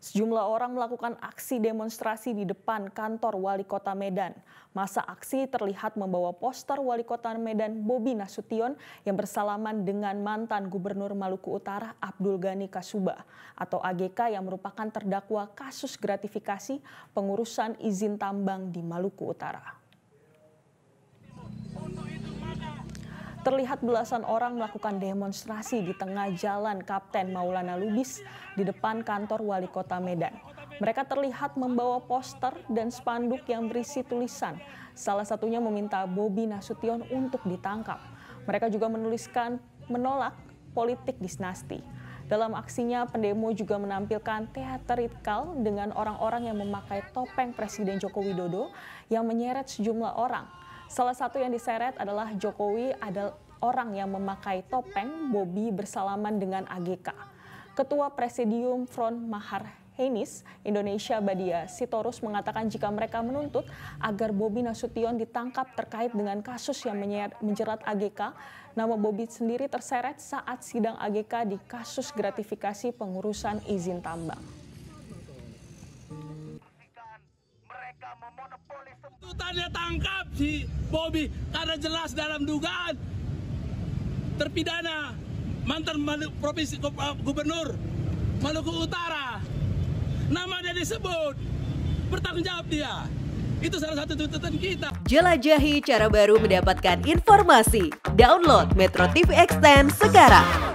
Sejumlah orang melakukan aksi demonstrasi di depan kantor Wali Kota Medan. Masa aksi terlihat membawa poster Wali Kota Medan Bobi Nasution yang bersalaman dengan mantan Gubernur Maluku Utara Abdul Ghani Kasubah atau AGK yang merupakan terdakwa kasus gratifikasi pengurusan izin tambang di Maluku Utara. Terlihat belasan orang melakukan demonstrasi di tengah jalan Kapten Maulana Lubis di depan kantor Wali Kota Medan. Mereka terlihat membawa poster dan spanduk yang berisi tulisan. Salah satunya meminta Bobi Nasution untuk ditangkap. Mereka juga menuliskan menolak politik dinasti. Dalam aksinya, pendemo juga menampilkan teatrikal dengan orang-orang yang memakai topeng Presiden Joko Widodo yang menyeret sejumlah orang. Salah satu yang diseret adalah Jokowi adalah orang yang memakai topeng Bobi bersalaman dengan AGK. Ketua Presidium Front Mahar Heinis Indonesia Badia Sitorus mengatakan jika mereka menuntut agar Bobi Nasution ditangkap terkait dengan kasus yang menjerat AGK, nama Bobi sendiri terseret saat sidang AGK di kasus gratifikasi pengurusan izin tambang. Tuntutannya tangkap si Bobi karena jelas dalam dugaan terpidana mantan provinsi gubernur Maluku Utara. Namanya disebut, bertanggung jawab dia. Itu salah satu tuntutan kita. Jelajahi cara baru mendapatkan informasi. Download Metro TV Extend sekarang.